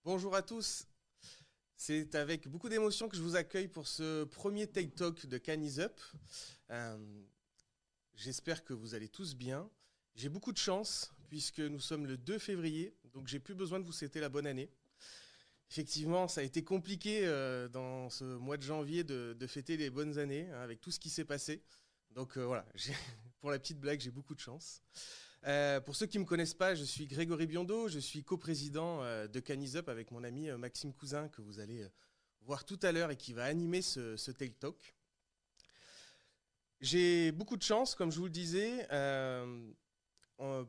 Bonjour à tous, c'est avec beaucoup d'émotion que je vous accueille pour ce premier Take Talk de Can Ease Up. Euh, J'espère que vous allez tous bien. J'ai beaucoup de chance puisque nous sommes le 2 février, donc j'ai plus besoin de vous souhaiter la bonne année. Effectivement, ça a été compliqué dans ce mois de janvier de fêter les bonnes années avec tout ce qui s'est passé. Donc voilà, pour la petite blague, j'ai beaucoup de chance. Pour ceux qui ne me connaissent pas, je suis Grégory Biondo, je suis coprésident de Can Ease Up avec mon ami Maxime Cousin que vous allez voir tout à l'heure et qui va animer ce Tale Talk. J'ai beaucoup de chance, comme je vous le disais.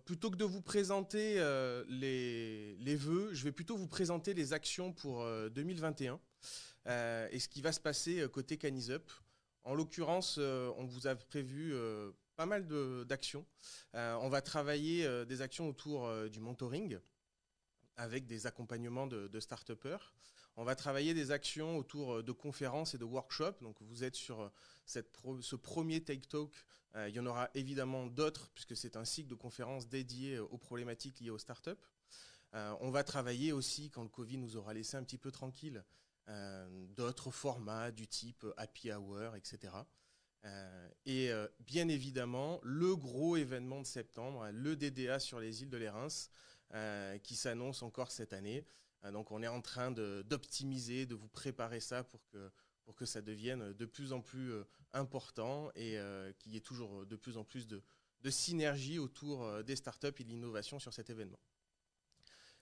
Plutôt que de vous présenter les vœux, je vais plutôt vous présenter les actions pour 2021 et ce qui va se passer côté Can Ease Up. En l'occurrence, on vous a prévu pas mal d'actions. On va travailler des actions autour du mentoring avec des accompagnements de start-upers. On va travailler des actions autour de conférences et de workshops. Donc vous êtes sur ce premier Take Talk. Il y en aura évidemment d'autres puisque c'est un cycle de conférences dédié aux problématiques liées aux startups. On va travailler aussi, quand le Covid nous aura laissé un petit peu tranquille, d'autres formats du type Happy Hour, etc. Bien évidemment, le gros événement de septembre, le DDA sur les îles de Lérins, qui s'annonce encore cette année. Donc on est en train d'optimiser, de vous préparer ça pour que ça devienne de plus en plus important et qu'il y ait toujours de plus en plus de synergie autour des startups et de l'innovation sur cet événement.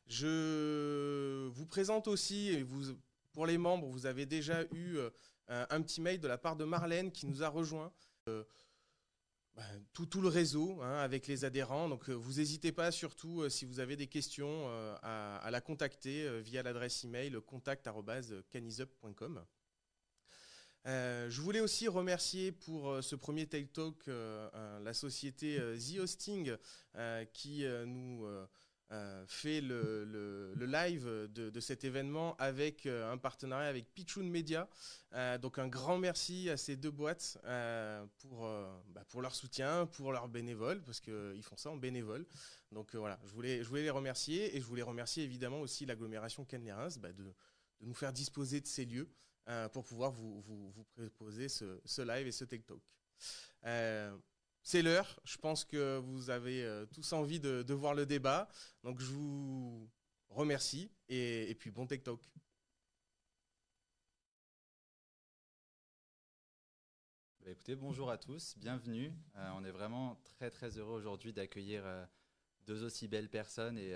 Je vous présente aussi, et pour les membres, vous avez déjà eu un petit mail de la part de Marlène qui nous a rejoint. Tout le réseau avec les adhérents. Donc vous n'hésitez pas, surtout si vous avez des questions, à la contacter via l'adresse email contact@caneaseup.com. Je voulais aussi remercier pour ce premier Tale Talk la société The Hosting qui nous fait le live de cet événement avec un partenariat avec Pitchoun Media. Donc un grand merci à ces deux boîtes pour leur soutien, pour leurs bénévoles, parce qu'ils font ça en bénévole. Donc voilà, je voulais les remercier et je voulais remercier évidemment aussi l'agglomération Cannes-les-Reims de nous faire disposer de ces lieux pour pouvoir vous proposer ce live et ce TikTok. C'est l'heure, je pense que vous avez tous envie de voir le débat, donc je vous remercie et puis bon TikTok. Écoutez, bonjour à tous, bienvenue. On est vraiment très heureux aujourd'hui d'accueillir deux aussi belles personnes et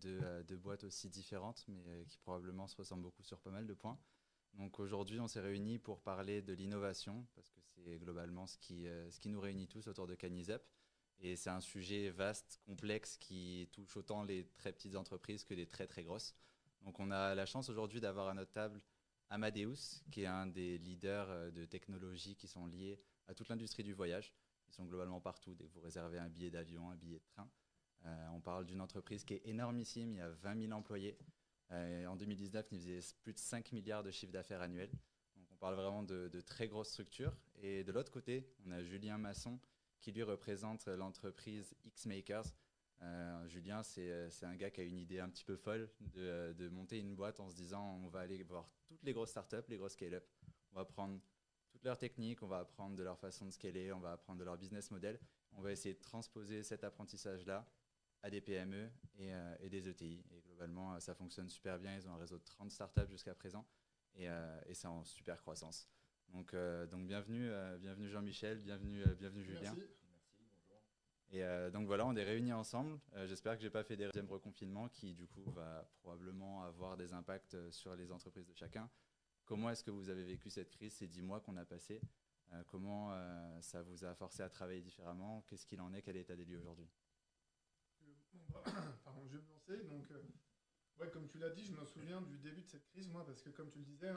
deux boîtes aussi différentes, mais qui probablement se ressemblent beaucoup sur pas mal de points. Donc aujourd'hui, on s'est réunis pour parler de l'innovation, parce que c'est globalement ce qui nous réunit tous autour de Can Ease Up. Et c'est un sujet vaste, complexe, qui touche autant les très petites entreprises que les très grosses. Donc on a la chance aujourd'hui d'avoir à notre table Amadeus, qui est un des leaders de technologie qui sont liés à toute l'industrie du voyage. Ils sont globalement partout, dès que vous réservez un billet d'avion, un billet de train. On parle d'une entreprise qui est énormissime, il y a 20 000 employés. En 2019, ils faisaient plus de 5 milliards de chiffre d'affaires annuel. Donc on parle vraiment de très grosses structures. Et de l'autre côté, on a Julien Masson, qui lui représente l'entreprise X-Makers. Julien, c'est un gars qui a une idée un petit peu folle de monter une boîte en se disant on va aller voir toutes les grosses startups, les grosses scale-up. On va prendre toutes leurs techniques, on va apprendre de leur façon de scaler, on va apprendre de leur business model. On va essayer de transposer cet apprentissage-là à des PME et des ETI. Et globalement, ça fonctionne super bien. Ils ont un réseau de 30 startups jusqu'à présent et c'est en super croissance. Donc bienvenue Jean-Michel, bienvenue Julien. Merci. Et donc voilà, on est réunis ensemble. J'espère que je n'ai pas fait des deuxièmes reconfinements qui, du coup, va probablement avoir des impacts sur les entreprises de chacun. Comment est-ce que vous avez vécu cette crise, ces 10 mois qu'on a passés Comment ça vous a forcé à travailler différemment? Qu'est-ce qu'il en est? Quel est l'état des lieux aujourd'hui? Je vais me lancer. Donc, comme tu l'as dit, je me souviens du début de cette crise, moi, parce que comme tu le disais,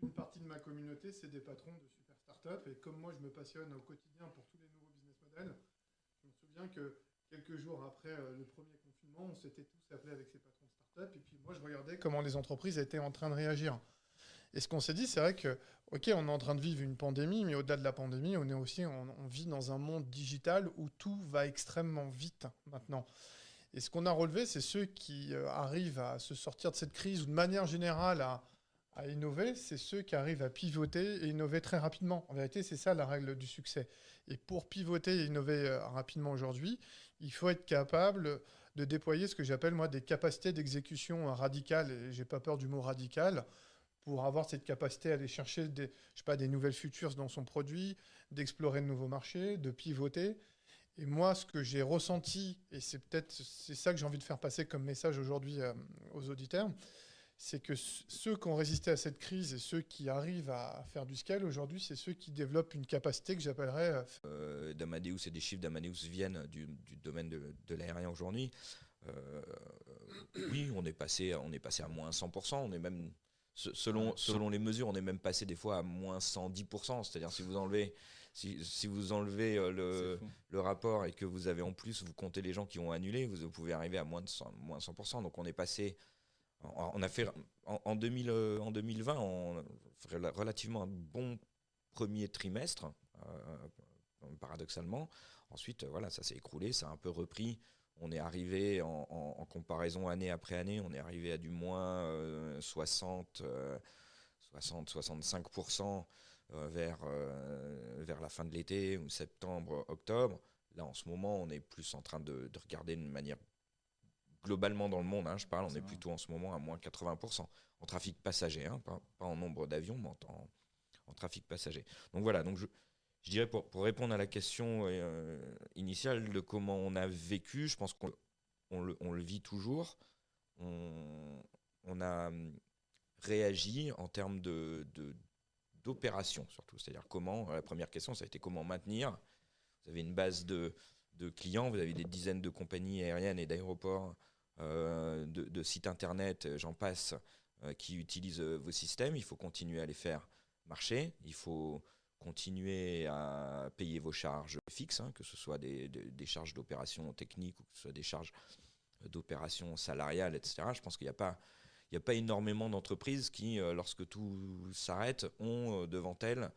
une partie de ma communauté, c'est des patrons de super startups. Et comme moi, je me passionne au quotidien pour tous les nouveaux business models, je me souviens que quelques jours après le premier confinement, on s'était tous appelés avec ces patrons de startups. Et puis moi, je regardais comment les entreprises étaient en train de réagir. Et ce qu'on s'est dit, c'est vrai que, ok, on est en train de vivre une pandémie, mais au-delà de la pandémie, on vit dans un monde digital où tout va extrêmement vite maintenant. Et ce qu'on a relevé, c'est ceux qui arrivent à se sortir de cette crise ou de manière générale à innover, c'est ceux qui arrivent à pivoter et innover très rapidement. En vérité, c'est ça la règle du succès. Et pour pivoter et innover rapidement aujourd'hui, il faut être capable de déployer ce que j'appelle moi des capacités d'exécution radicales. Et j'ai pas peur du mot radical pour avoir cette capacité à aller chercher des nouvelles features dans son produit, d'explorer de nouveaux marchés, de pivoter. Et moi, ce que j'ai ressenti, et c'est ça que j'ai envie de faire passer comme message aujourd'hui aux auditeurs, c'est que ceux qui ont résisté à cette crise et ceux qui arrivent à faire du scale aujourd'hui, c'est ceux qui développent une capacité que j'appellerais... d'Amadeus et des chiffres d'Amadeus viennent du domaine de l'aérien aujourd'hui. Oui, on est passé à moins 100%. On est même, selon les mesures, on est même passé des fois à moins 110%. C'est-à-dire si vous enlevez le rapport et que vous avez en plus, vous comptez les gens qui ont annulé, vous pouvez arriver à moins 100%. Donc on est passé... On a fait en 2020 relativement un bon premier trimestre, paradoxalement. Ensuite, voilà, ça s'est écroulé, ça a un peu repris. On est arrivé en comparaison année après année, on est arrivé à du moins 60-65% vers la fin de l'été, ou septembre, octobre. Là, en ce moment, on est plus en train de regarder d'une manière globalement dans le monde, je parle, on est plutôt en ce moment à moins 80% en trafic passager, pas en nombre d'avions, mais en trafic passager. Donc voilà, donc je dirais pour répondre à la question initiale de comment on a vécu, je pense qu'on le vit toujours. On a réagi en termes d'opération surtout, c'est-à-dire la première question ça a été comment maintenir. Vous avez une base de clients, vous avez des dizaines de compagnies aériennes et d'aéroports, de sites internet, j'en passe, qui utilisent vos systèmes. Il faut continuer à les faire marcher. Il faut continuer à payer vos charges fixes, que ce soit des charges d'opération technique ou que ce soit des charges d'opération salariale, etc. Je pense qu'il n'y a pas énormément d'entreprises qui, lorsque tout s'arrête, ont devant elles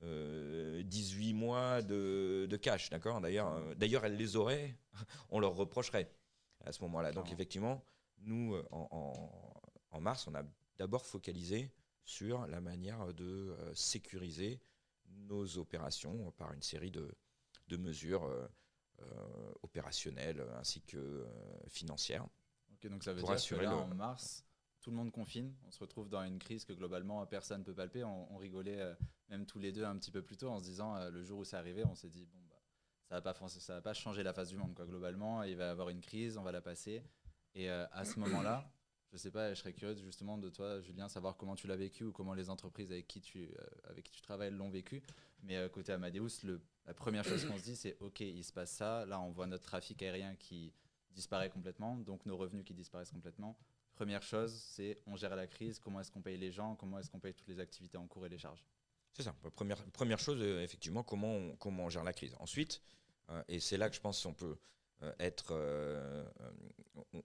18 mois de cash, d'accord. D'ailleurs, elles les auraient, on leur reprocherait à ce moment-là. Donc effectivement, nous, en mars, on a d'abord focalisé sur la manière de sécuriser nos opérations par une série de mesures opérationnelles ainsi que financières. Ok, donc ça veut dire que là, en mars, tout le monde confine, on se retrouve dans une crise que globalement personne ne peut palper. On rigolait même tous les deux un petit peu plus tôt en se disant le jour où c'est arrivé, on s'est dit bon bah ça va pas changer la face du monde quoi. Globalement, il va y avoir une crise, on va la passer. Et à ce moment-là, je sais pas, je serais curieux justement de toi, Julien, savoir comment tu l'as vécu ou comment les entreprises avec qui tu travailles l'ont vécu. Mais côté Amadeus, la première chose qu'on se dit, c'est ok, il se passe ça. Là, on voit notre trafic aérien qui disparaît complètement, donc nos revenus qui disparaissent complètement. Première chose, c'est on gère la crise, comment est-ce qu'on paye les gens, comment est-ce qu'on paye toutes les activités en cours et les charges. C'est ça, première chose, effectivement, comment on gère la crise. Ensuite, et c'est là que je pense qu'on peut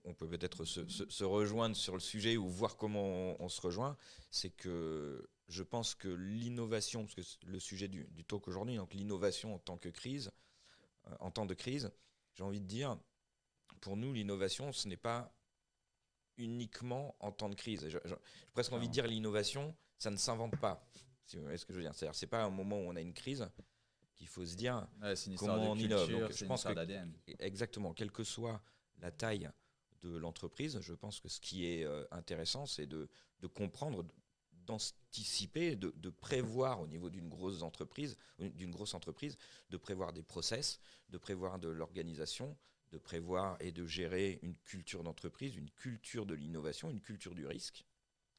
on peut peut-être se rejoindre sur le sujet ou voir comment on se rejoint, c'est que je pense que l'innovation, parce que c'est le sujet du talk aujourd'hui, donc l'innovation en tant que crise, en temps de crise, j'ai envie de dire, pour nous, l'innovation, ce n'est pas uniquement en temps de crise. J'ai presque envie de dire l'innovation, ça ne s'invente pas. Si vous voyez ce que je veux dire. C'est-à-dire, c'est pas un moment où on a une crise qu'il faut se dire comment on innove. Donc, je pense que d'ADN. Exactement, quelle que soit la taille de l'entreprise, je pense que ce qui est intéressant, c'est de comprendre, d'anticiper, de prévoir au niveau d'une grosse entreprise, de prévoir des process, de prévoir de l'organisation, de prévoir et de gérer une culture d'entreprise, une culture de l'innovation, une culture du risque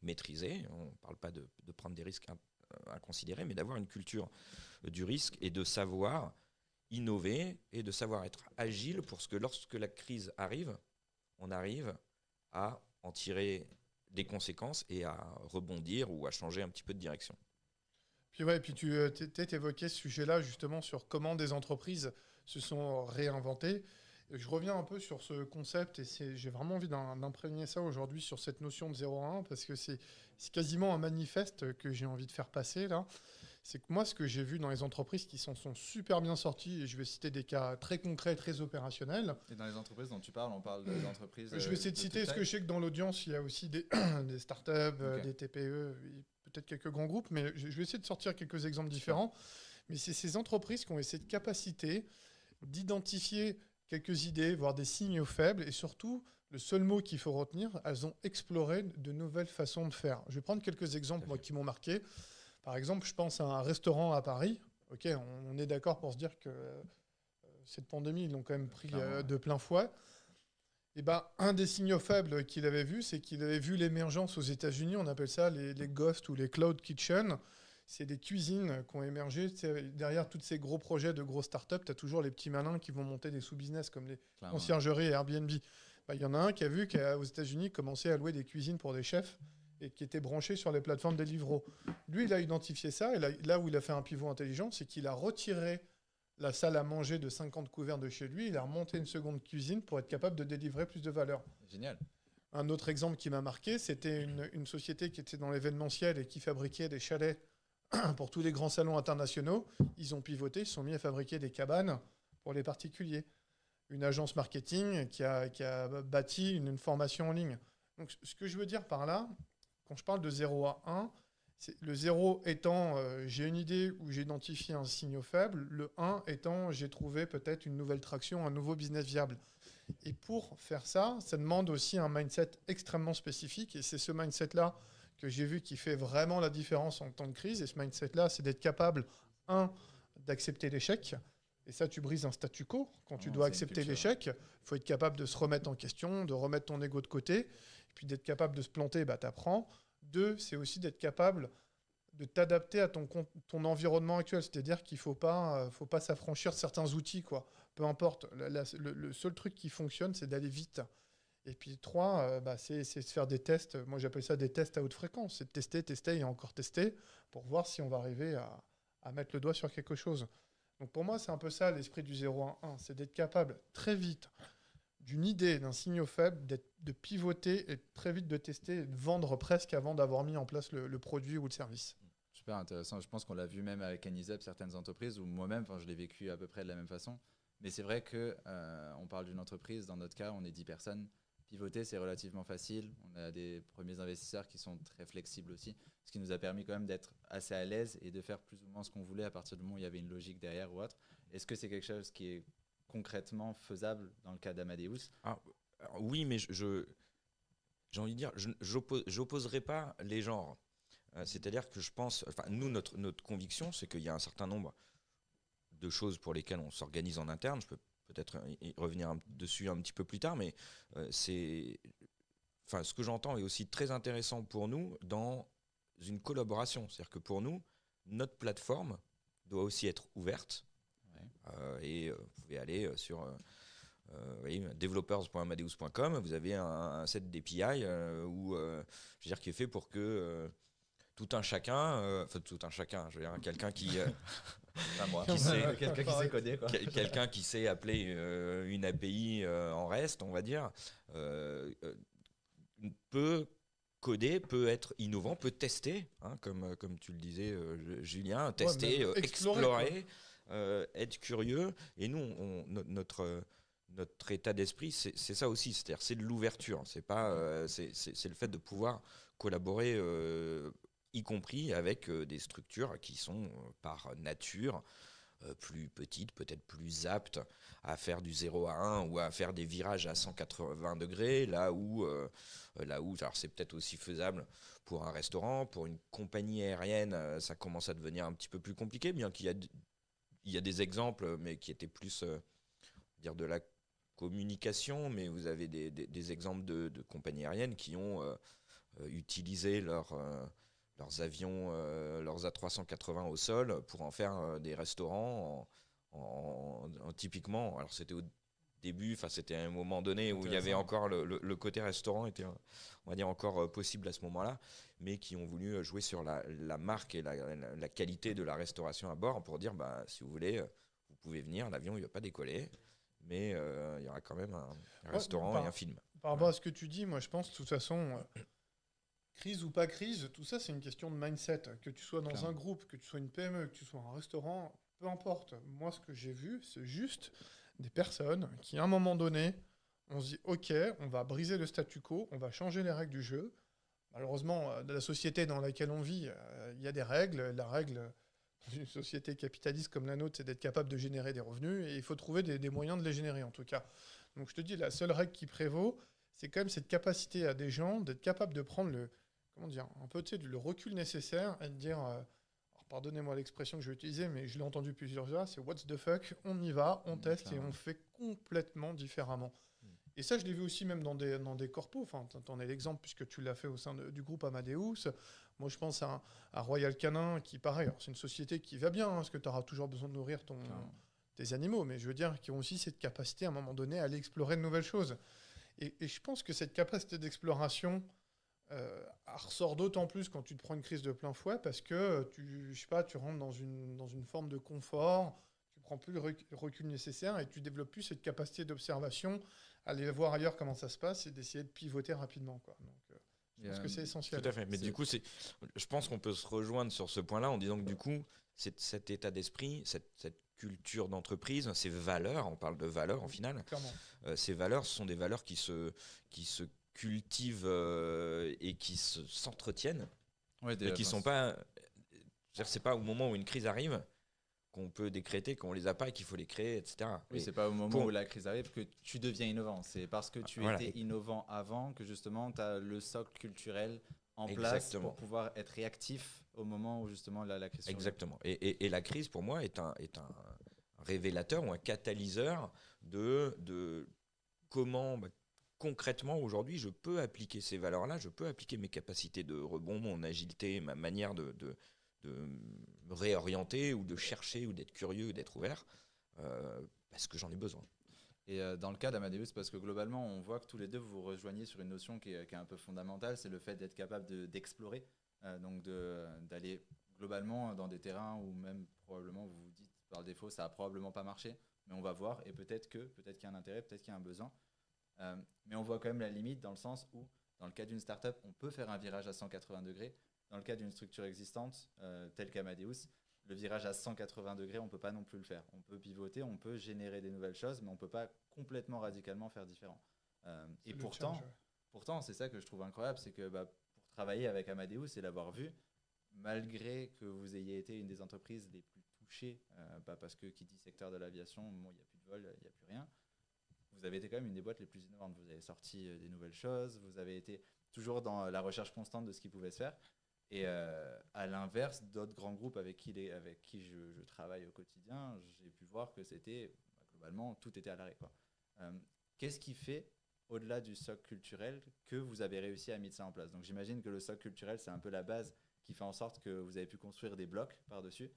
maîtrisée. On ne parle pas de prendre des risques inconsidérés, mais d'avoir une culture du risque et de savoir innover et de savoir être agile pour ce que lorsque la crise arrive, on arrive à en tirer des conséquences et à rebondir ou à changer un petit peu de direction. Puis tu évoquais ce sujet-là justement sur comment des entreprises se sont réinventées. Je reviens un peu sur ce concept et j'ai vraiment envie d'imprégner ça aujourd'hui sur cette notion de 0 à 1 parce que c'est quasiment un manifeste que j'ai envie de faire passer là. c'est que moi, ce que j'ai vu dans les entreprises qui s'en sont super bien sorties, et je vais citer des cas très concrets, très opérationnels. Et dans les entreprises dont tu parles, on parle d'entreprises. Je vais essayer de citer, parce que je sais que dans l'audience, il y a aussi des, des startups, des TPE, et peut-être quelques grands groupes, mais je vais essayer de sortir quelques exemples différents. Mais c'est ces entreprises qui ont cette capacité d'identifier quelques idées, voire des signaux faibles, et surtout, le seul mot qu'il faut retenir, elles ont exploré de nouvelles façons de faire. Je vais prendre quelques exemples moi, qui m'ont marqué. Par exemple, je pense à un restaurant à Paris. Ok, on est d'accord pour se dire que cette pandémie, ils l'ont quand même pris de plein fouet. Et ben, un des signaux faibles qu'il avait vu, c'est qu'il avait vu l'émergence aux États-Unis. On appelle ça les ghosts ou les cloud kitchen. C'est des cuisines qui ont émergé. Derrière tous ces gros projets de grosses startups, tu as toujours les petits malins qui vont monter des sous-business comme les conciergeries et Airbnb. Ben, il y en a un qui a vu qu'aux États-Unis, commençait à louer des cuisines pour des chefs et qui était branché sur les plateformes Deliveroo. Lui, il a identifié ça, et là où il a fait un pivot intelligent, c'est qu'il a retiré la salle à manger de 50 couverts de chez lui, il a remonté une seconde cuisine pour être capable de délivrer plus de valeur. Génial. Un autre exemple qui m'a marqué, c'était une société qui était dans l'événementiel et qui fabriquait des chalets pour tous les grands salons internationaux. Ils ont pivoté, ils se sont mis à fabriquer des cabanes pour les particuliers. Une agence marketing qui a bâti une formation en ligne. Donc, ce que je veux dire par là, quand je parle de 0 à 1, le 0 étant j'ai une idée où j'ai identifié un signal faible, le 1 étant j'ai trouvé peut-être une nouvelle traction, un nouveau business viable. Et pour faire ça, ça demande aussi un mindset extrêmement spécifique, et c'est ce mindset-là que j'ai vu qui fait vraiment la différence en temps de crise. Et ce mindset-là, c'est d'être capable, d'accepter l'échec. Et ça, tu brises un statu quo. Quand tu dois accepter l'échec, il faut être capable de se remettre en question, de remettre ton ego de côté. Puis d'être capable de se planter, tu apprends. 2, c'est aussi d'être capable de t'adapter à ton environnement actuel. C'est-à-dire qu'il ne faut pas s'affranchir de certains outils, quoi. Peu importe. Le seul truc qui fonctionne, c'est d'aller vite. Et puis 3, c'est de faire des tests. Moi, j'appelle ça des tests à haute fréquence. C'est de tester et encore tester pour voir si on va arriver à mettre le doigt sur quelque chose. Donc pour moi, c'est un peu ça l'esprit du 0 à 1. C'est d'être capable très vite d'une idée, d'un signal faible, de pivoter et très vite de tester et de vendre presque avant d'avoir mis en place le produit ou le service. Super intéressant. Je pense qu'on l'a vu même avec AnyZup, certaines entreprises, ou moi-même, je l'ai vécu à peu près de la même façon. Mais c'est vrai qu'on parle d'une entreprise, dans notre cas, on est 10 personnes. Pivoter, c'est relativement facile. On a des premiers investisseurs qui sont très flexibles aussi, ce qui nous a permis quand même d'être assez à l'aise et de faire plus ou moins ce qu'on voulait à partir du moment où il y avait une logique derrière ou autre. Est-ce que c'est quelque chose qui est concrètement faisable dans le cas d'Amadeus? Oui, mais j'ai envie de dire, j'opposerai pas les genres. C'est-à-dire que je pense, nous, notre conviction, c'est qu'il y a un certain nombre de choses pour lesquelles on s'organise en interne. Je peux peut-être y revenir dessus un petit peu plus tard, mais ce que j'entends est aussi très intéressant pour nous dans une collaboration. C'est-à-dire que pour nous, notre plateforme doit aussi être ouverte. Et vous pouvez aller sur developers.amadeus.com, vous avez un set d'API qui est fait pour que tout un chacun, je veux dire quelqu'un qui quelqu'un qui sait coder, quoi. Quelqu'un qui sait appeler une API en REST, on va dire, peut coder, peut être innovant, peut tester, comme tu le disais, Julien, tester, explorer, être curieux. Et nous, notre état d'esprit, c'est ça aussi, c'est-à-dire c'est de l'ouverture. C'est le fait de pouvoir collaborer, y compris avec des structures qui sont par nature plus petites, peut-être plus aptes à faire du 0 à 1 ou à faire des virages à 180 degrés, là où alors c'est peut-être aussi faisable pour un restaurant, pour une compagnie aérienne, ça commence à devenir un petit peu plus compliqué, bien qu'il y a des exemples, mais qui étaient plus dire de la communication, mais vous avez des exemples de compagnies aériennes qui ont utilisé leurs avions, leurs A380 au sol pour en faire des restaurants typiquement. Alors c'était au début, c'était à un moment donné où il y avait encore le côté restaurant était, on va dire, encore possible à ce moment-là, mais qui ont voulu jouer sur la marque et la qualité de la restauration à bord pour dire, si vous voulez, vous pouvez venir, l'avion il va pas décoller, mais il y aura quand même un restaurant et un film. Par rapport à ce que tu dis, moi je pense de toute façon, Crise ou pas crise, tout ça, c'est une question de mindset. Que tu sois dans Clairement. un groupe, que tu sois une PME, que tu sois un restaurant, peu importe. Moi, ce que j'ai vu, c'est juste des personnes qui, à un moment donné, on se dit, OK, on va briser le statu quo, on va changer les règles du jeu. Malheureusement, dans la société dans laquelle on vit, il y a des règles. La règle dans une société capitaliste comme la nôtre, c'est d'être capable de générer des revenus, et il faut trouver des moyens de les générer, en tout cas. Donc, je te dis, la seule règle qui prévaut, c'est quand même cette capacité à des gens d'être capable de prendre comment dire, un peu, tu sais, le recul nécessaire et de dire, alors pardonnez-moi l'expression que je vais utiliser, mais je l'ai entendu plusieurs fois, c'est what's the fuck, on y va, on teste et Clairement. on fait complètement différemment. Et ça, je l'ai vu aussi même dans des corpos. Enfin, t'en es l'exemple puisque tu l'as fait au sein du groupe Amadeus. Moi, je pense à Royal Canin qui, pareil, alors, c'est une société qui va bien, hein, parce que tu auras toujours besoin de nourrir Clairement. tes animaux, mais je veux dire, qui ont aussi cette capacité à un moment donné à aller explorer de nouvelles choses. Et je pense que cette capacité d'exploration elle ressort d'autant plus quand tu te prends une crise de plein fouet parce que je sais pas, tu rentres dans une forme de confort, tu prends plus le recul nécessaire et tu développes plus cette capacité d'observation, aller voir ailleurs comment ça se passe et d'essayer de pivoter rapidement, quoi. Donc, je pense que c'est essentiel. Tout à fait. Mais du coup, je pense qu'on peut se rejoindre sur ce point-là en disant que du coup, cet état d'esprit, cette culture d'entreprise, ces valeurs, on parle de valeurs en final, Clairement. ces valeurs, ce sont des valeurs qui se cultivent et qui s'entretiennent, Ouais, mais qui sont pas. C'est-à-dire, c'est pas au moment où une crise arrive qu'on peut décréter qu'on les a pas et qu'il faut les créer, etc. Oui, Et c'est pas au moment pour- où la crise arrive que tu deviens innovant. C'est parce que tu Voilà. étais innovant avant que justement tu as le socle culturel en place Exactement. pour pouvoir être réactif au moment où justement la crise survient. Exactement. Et la crise, pour moi, est un révélateur ou un catalyseur de comment concrètement aujourd'hui je peux appliquer ces valeurs-là, je peux appliquer mes capacités de rebond, mon agilité, ma manière de me réorienter ou de chercher ou d'être curieux ou d'être ouvert parce que j'en ai besoin. Et dans le cas d'Amadeus, parce que globalement, on voit que tous les deux vous vous rejoignez sur une notion qui est un peu fondamentale, c'est le fait d'être capable d'explorer, donc d'aller globalement dans des terrains où même probablement vous vous dites par défaut ça a probablement pas marché, mais on va voir et peut-être qu'il y a un intérêt, peut-être qu'il y a un besoin. Mais on voit quand même la limite dans le sens où, dans le cas d'une startup, on peut faire un virage à 180 degrés. Dans le cas d'une structure existante, telle qu'Amadeus, le virage à 180 degrés, on ne peut pas non plus le faire. On peut pivoter, on peut générer des nouvelles choses, mais on ne peut pas complètement radicalement faire différent. Et pourtant, c'est ça que je trouve incroyable, c'est que pour travailler avec Amadeus et l'avoir vu, malgré que vous ayez été une des entreprises les plus touchées, parce que qui dit secteur de l'aviation, bon, il n'y a plus de vol, il n'y a plus rien, vous avez été quand même une des boîtes les plus innovantes. Vous avez sorti des nouvelles choses, vous avez été toujours dans la recherche constante de ce qui pouvait se faire. Et à l'inverse d'autres grands groupes avec qui je travaille au quotidien, j'ai pu voir que c'était, globalement, tout était à l'arrêt, quoi. Qu'est-ce qui fait, au-delà du socle culturel, que vous avez réussi à mettre ça en place? Donc j'imagine que le socle culturel, c'est un peu la base qui fait en sorte que vous avez pu construire des blocs par-dessus.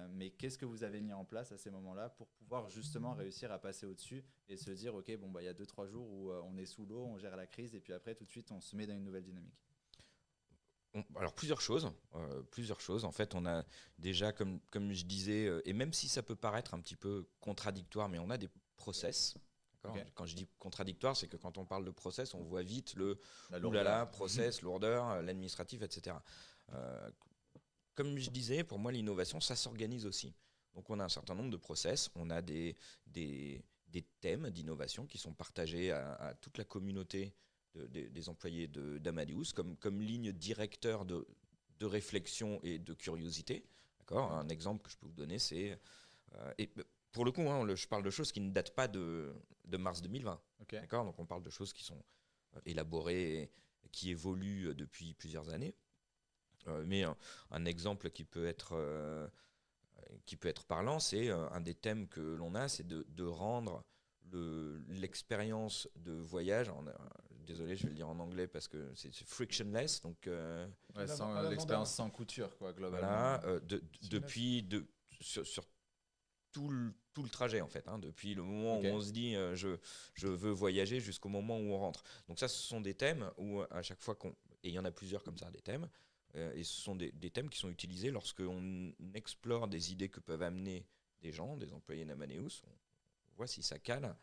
Mais qu'est-ce que vous avez mis en place à ces moments-là pour pouvoir justement réussir à passer au-dessus et se dire, ok, bon, il y a 2-3 jours où on est sous l'eau, on gère la crise, et puis après, tout de suite, on se met dans une nouvelle dynamique? Alors plusieurs choses. En fait, on a déjà, comme je disais, et même si ça peut paraître un petit peu contradictoire, mais on a des process. Okay. Quand je dis contradictoire, c'est que quand on parle de process, on voit vite La oulala, process, lourdeur, l'administratif, etc. Comme je disais, pour moi, l'innovation, ça s'organise aussi. Donc on a un certain nombre de process, on a des thèmes d'innovation qui sont partagés à toute la communauté des employés d'Amadeus comme ligne directeur de réflexion et de curiosité. D'accord ? Un exemple que je peux vous donner, c'est... et pour le coup, je parle de choses qui ne datent pas de mars 2020. Okay. D'accord ? Donc on parle de choses qui sont élaborées et qui évoluent depuis plusieurs années. Mais un exemple qui peut être parlant, c'est un des thèmes que l'on a, c'est de rendre l'expérience de voyage, désolé, je vais le dire en anglais parce que c'est frictionless, donc l'expérience sans couture, quoi, globalement. Voilà, sur tout le trajet en fait, depuis le moment où on se dit je veux voyager jusqu'au moment où on rentre. Donc ça, ce sont des thèmes où à chaque fois et il y en a plusieurs comme ça, des thèmes. Et ce sont des thèmes qui sont utilisés lorsqu'on explore des idées que peuvent amener des gens, des employés d'Amadeus. On voit si ça cale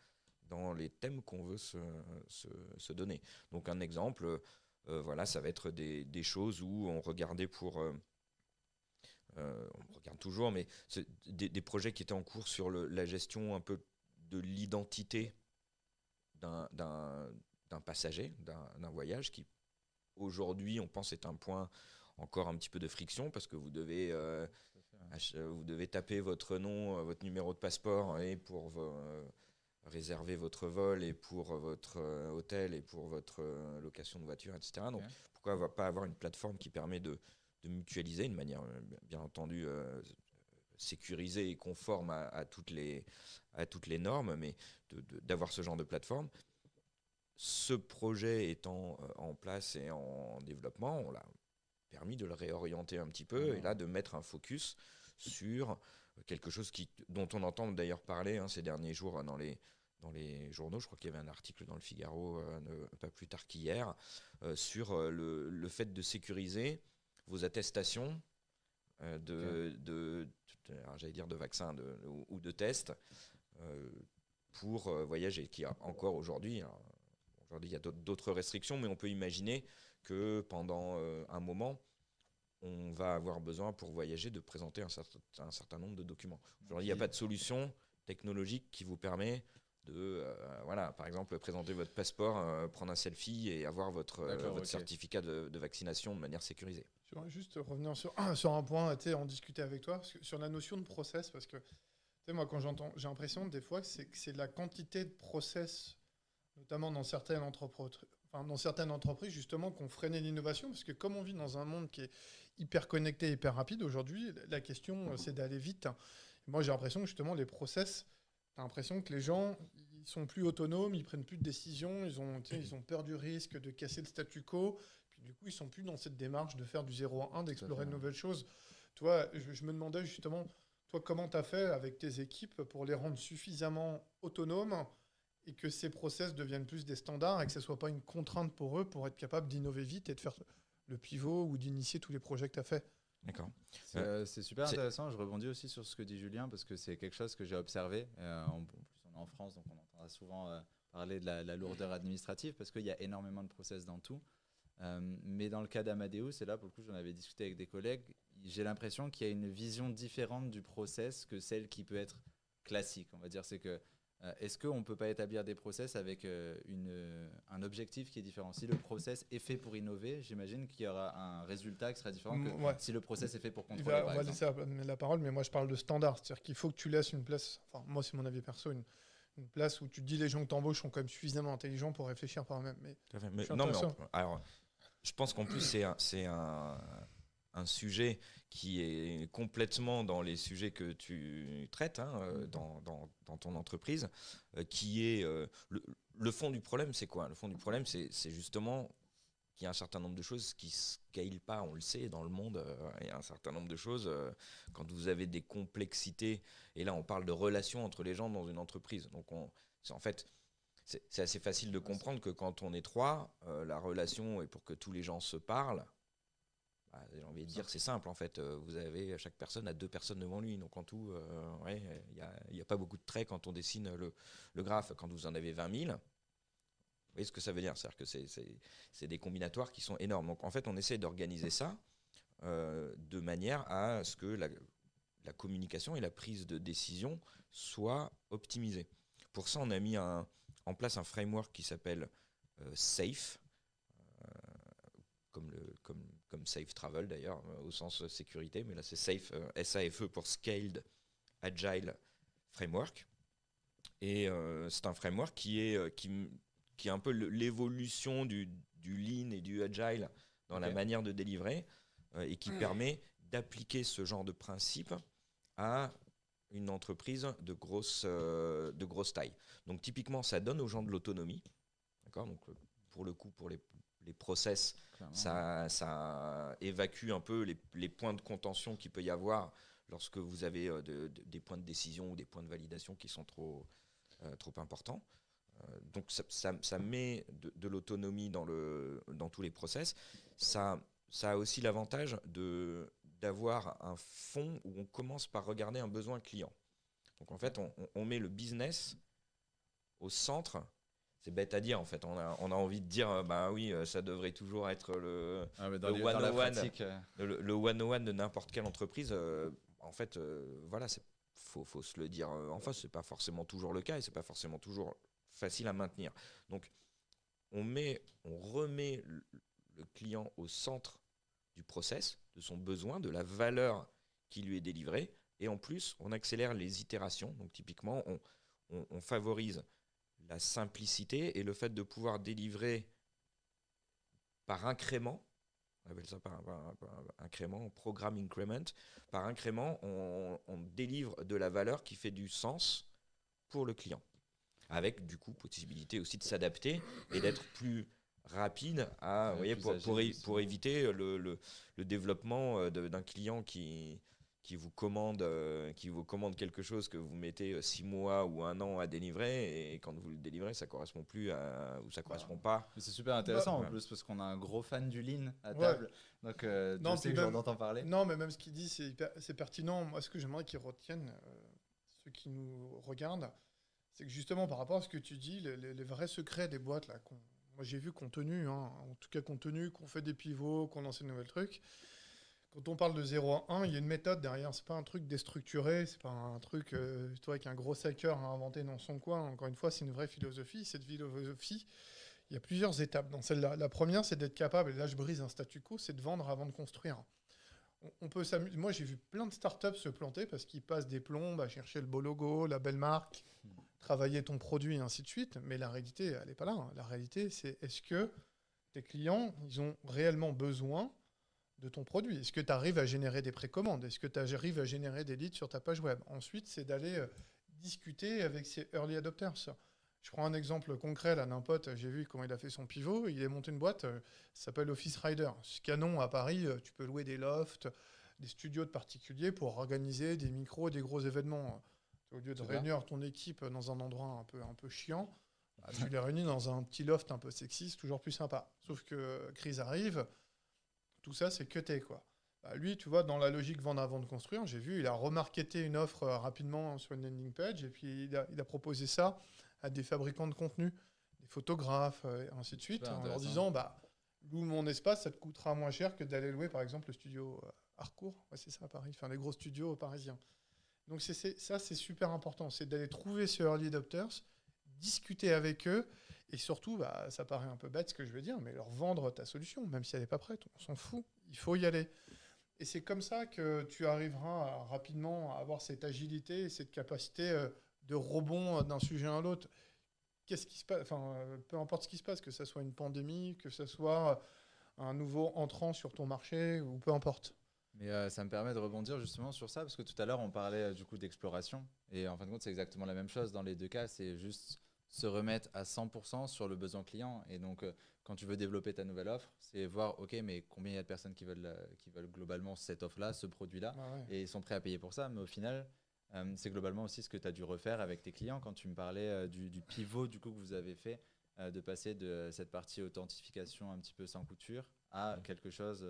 dans les thèmes qu'on veut se donner. Donc un exemple, Voilà, ça va être des choses où on regardait on regarde toujours, mais c'est des projets qui étaient en cours sur la gestion un peu de l'identité d'un passager, d'un voyage qui, aujourd'hui, on pense est un point encore un petit peu de friction parce que vous devez taper votre nom, votre numéro de passeport et pour réserver votre vol et pour votre hôtel et pour votre location de voiture, etc. Donc, pourquoi pas avoir une plateforme qui permet de mutualiser de manière, bien entendu, sécurisée et conforme à toutes les normes, mais d'avoir ce genre de plateforme. Ce projet étant en place et en développement, on l'a permis de le réorienter un petit peu et là de mettre un focus sur quelque chose dont on entend d'ailleurs parler ces derniers jours dans les journaux. Je crois qu'il y avait un article dans le Figaro pas plus tard qu'hier sur le fait de sécuriser vos attestations j'allais dire de vaccins ou de tests pour voyager, qui a encore aujourd'hui, il y a d'autres restrictions, mais on peut imaginer que pendant un moment, on va avoir besoin pour voyager de présenter un certain nombre de documents. Aujourd'hui, il n'y a pas de solution technologique qui vous permet de, par exemple, présenter votre passeport, prendre un selfie et avoir votre certificat de vaccination de manière sécurisée. Je voudrais juste revenir sur un point, en discuter avec toi, parce que, sur la notion de process, parce que moi, quand j'entends, j'ai l'impression des fois que c'est la quantité de process, notamment dans certaines entreprises, justement, qui ont freiné l'innovation, parce que comme on vit dans un monde qui est hyper connecté, hyper rapide, aujourd'hui, la question, c'est d'aller vite. Moi, j'ai l'impression que, justement, les process, t'as l'impression que les gens, ils sont plus autonomes, ils prennent plus de décisions, ils ont peur du risque de casser le statu quo, puis du coup, ils sont plus dans cette démarche de faire du 0 à 1, d'explorer de nouvelles choses. Toi, je me demandais justement, toi, comment tu as fait avec tes équipes pour les rendre suffisamment autonomes et que ces process deviennent plus des standards et que ce ne soit pas une contrainte pour eux pour être capable d'innover vite et de faire le pivot ou d'initier tous les projets que tu as fait. D'accord. C'est super intéressant. Je rebondis aussi sur ce que dit Julien parce que c'est quelque chose que j'ai observé. En plus, on est en France, donc on entendra souvent parler de la lourdeur administrative parce qu'il y a énormément de process dans tout. Mais dans le cas d'Amadeus, et là pour le coup j'en avais discuté avec des collègues, j'ai l'impression qu'il y a une vision différente du process que celle qui peut être classique. On va dire, c'est que est-ce qu'on ne peut pas établir des process avec un objectif qui est différent? Si le process est fait pour innover, j'imagine qu'il y aura un résultat qui sera différent que si le process est fait pour contrôler. On va laisser la parole, mais moi je parle de standard. C'est-à-dire qu'il faut que tu laisses une place, enfin moi c'est mon avis perso, une place où tu te dis les gens que tu embauches sont quand même suffisamment intelligents pour réfléchir par eux-mêmes. Alors, je pense qu'en plus c'est un sujet qui est complètement dans les sujets que tu traites dans ton entreprise, qui est le fond du problème, c'est quoi? Le fond du problème, c'est justement qu'il y a un certain nombre de choses qui ne scalent pas, on le sait, dans le monde. Il y a un certain nombre de choses, quand vous avez des complexités, et là on parle de relations entre les gens dans une entreprise. Donc en fait, c'est assez facile de comprendre que quand on est trois, la relation, et pour que tous les gens se parlent, j'ai envie de dire c'est simple en fait. Vous avez, chaque personne a 2 personnes devant lui, donc en tout, il n'y a pas beaucoup de traits quand on dessine le graphe. Quand vous en avez 20 000, vous voyez ce que ça veut dire? C'est-à-dire que c'est des combinatoires qui sont énormes. Donc en fait, on essaie d'organiser ça de manière à ce que la communication et la prise de décision soient optimisées. Pour ça, on a mis en place un framework qui s'appelle SAFE, comme Safe Travel d'ailleurs, au sens sécurité, mais là c'est SAFE, SAFE pour Scaled Agile Framework. Et c'est un framework qui est un peu l'évolution du Lean et du Agile dans la manière de délivrer et qui permet d'appliquer ce genre de principe à une entreprise de grosse taille. Donc typiquement, ça donne aux gens de l'autonomie. D'accord ? Donc pour le coup, pour les process, ça évacue un peu les points de contention qu'il peut y avoir lorsque vous avez des points de décision ou des points de validation qui sont trop importants. Donc ça met de l'autonomie dans tous les process. Ça a aussi l'avantage d'avoir un fond où on commence par regarder un besoin client. Donc en fait, on met le business au centre. c'est bête à dire en fait. On a envie de dire, bah oui, ça devrait toujours être le dans la pratique, le one-on-one de n'importe quelle entreprise. En fait, voilà, faut se le dire en face, c'est pas forcément toujours le cas et c'est pas forcément toujours facile à maintenir. Donc, on remet le client au centre du process, de son besoin, de la valeur qui lui est délivrée. Et en plus, on accélère les itérations. Donc typiquement, on favorise la simplicité et le fait de pouvoir délivrer par incrément, on appelle ça par incrément, programme increment, par incrément, on délivre de la valeur qui fait du sens pour le client. Avec du coup possibilité aussi de s'adapter et d'être plus rapide pour éviter le développement d'un client qui vous commande quelque chose que vous mettez 6 mois ou 1 an à délivrer, et quand vous le délivrez, ça correspond plus ou ça correspond pas. Mais c'est super intéressant en plus parce qu'on a un gros fan du lean à table. Donc je sais que j'en entends parler. Non, mais même ce qu'il dit, c'est pertinent. Moi, ce que j'aimerais qu'ils retiennent, ceux qui nous regardent, c'est que justement, par rapport à ce que tu dis, les vrais secrets des boîtes, là, moi j'ai vu contenu, en tout cas contenu, qu'on fait des pivots, qu'on lance de nouveaux trucs. Quand on parle de 0 à 1, il y a une méthode derrière. C'est pas un truc déstructuré, c'est pas un truc toi, qu'un gros hacker a inventé dans son coin. Encore une fois, c'est une vraie philosophie. Cette philosophie, il y a plusieurs étapes dans celle-là. La première, c'est d'être capable, et là je brise un statu quo, c'est de vendre avant de construire. On peut s'amuser. Moi, j'ai vu plein de startups se planter parce qu'ils passent des plombes à chercher le beau logo, la belle marque, travailler ton produit et ainsi de suite. Mais la réalité, elle n'est pas là. La réalité, c'est est-ce que tes clients, ils ont réellement besoin de ton produit? Est-ce que tu arrives à générer des précommandes? Est-ce que tu arrives à générer des leads sur ta page web? Ensuite, c'est d'aller discuter avec ces early adopters. Je prends un exemple concret là d'un pote, j'ai vu comment il a fait son pivot. Il a monté une boîte, ça s'appelle Office Rider. C'est canon à Paris, tu peux louer des lofts, des studios de particuliers pour organiser des micros, des gros événements. Au lieu de réunir ton équipe dans un endroit un peu chiant, tu les réunis dans un petit loft un peu sexy, c'est toujours plus sympa. Sauf que crise arrive, tout ça c'est cuté quoi. Lui, tu vois, dans la logique vendre avant de construire, j'ai vu, il a remarketé une offre rapidement sur une landing page et puis il a proposé ça à des fabricants de contenu, des photographes, et ainsi de suite, en leur disant, loue mon espace, ça te coûtera moins cher que d'aller louer par exemple le studio Harcourt, c'est ça à Paris, enfin les gros studios parisiens. Donc ça, c'est super important, c'est d'aller trouver ces early adopters, discuter avec eux, et surtout, ça paraît un peu bête ce que je veux dire, mais leur vendre ta solution, même si elle n'est pas prête, on s'en fout, il faut y aller. Et c'est comme ça que tu arriveras rapidement à avoir cette agilité et cette capacité de rebond d'un sujet à l'autre. Qu'est-ce qui se passe, peu importe ce qui se passe, que ce soit une pandémie, que ce soit un nouveau entrant sur ton marché, ou peu importe. Mais ça me permet de rebondir justement sur ça, parce que tout à l'heure, on parlait du coup d'exploration. Et en fin de compte, c'est exactement la même chose. Dans les deux cas, c'est juste se remettre à 100% sur le besoin client. Et donc, quand tu veux développer ta nouvelle offre, c'est voir, OK, mais combien il y a de personnes qui veulent globalement cette offre-là, ce produit-là, et ils sont prêts à payer pour ça. Mais au final, c'est globalement aussi ce que tu as dû refaire avec tes clients. Quand tu me parlais du pivot du coup, que vous avez fait, de passer de cette partie authentification un petit peu sans couture à quelque chose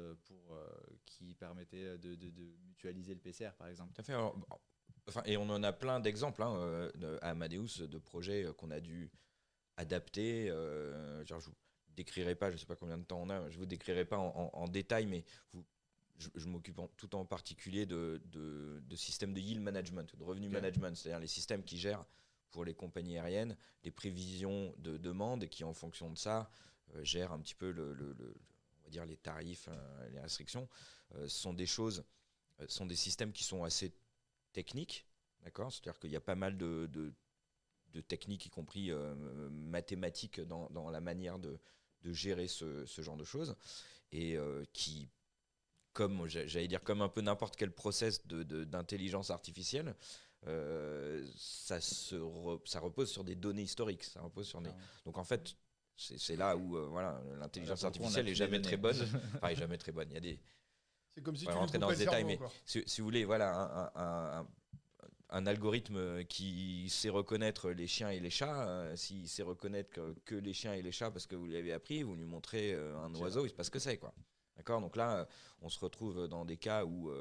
qui permettait de mutualiser le PCR, par exemple. Tout à fait. Alors, et on en a plein d'exemples à Amadeus, de projets qu'on a dû adapter. Je ne vous décrirai pas, je ne sais pas combien de temps on a, je ne vous décrirai pas en détail, mais je m'occupe tout en particulier de systèmes de yield management, de revenu management, c'est-à-dire les systèmes qui gèrent pour les compagnies aériennes les prévisions de demande et qui, en fonction de ça, gèrent un petit peu on va dire les tarifs, les restrictions. Ce sont des systèmes qui sont assez techniques, d'accord ? C'est-à-dire qu'il y a pas mal de techniques, y compris mathématiques, dans la manière de gérer ce genre de choses, et qui, comme j'allais dire, comme un peu n'importe quel process d'intelligence artificielle, ça repose sur des données historiques. Ça repose sur Donc en fait, c'est là où l'intelligence artificielle est jamais très bonne. Enfin, est jamais très bonne. Il y a des. C'est comme si tu rentrais dans le détail, mais si vous voulez, voilà, un algorithme qui sait reconnaître les chiens et les chats, s'il sait reconnaître que les chiens et les chats parce que vous lui avez appris, vous lui montrez un oiseau, il se passe ce que c'est, quoi. D'accord ? Donc là, on se retrouve dans des cas où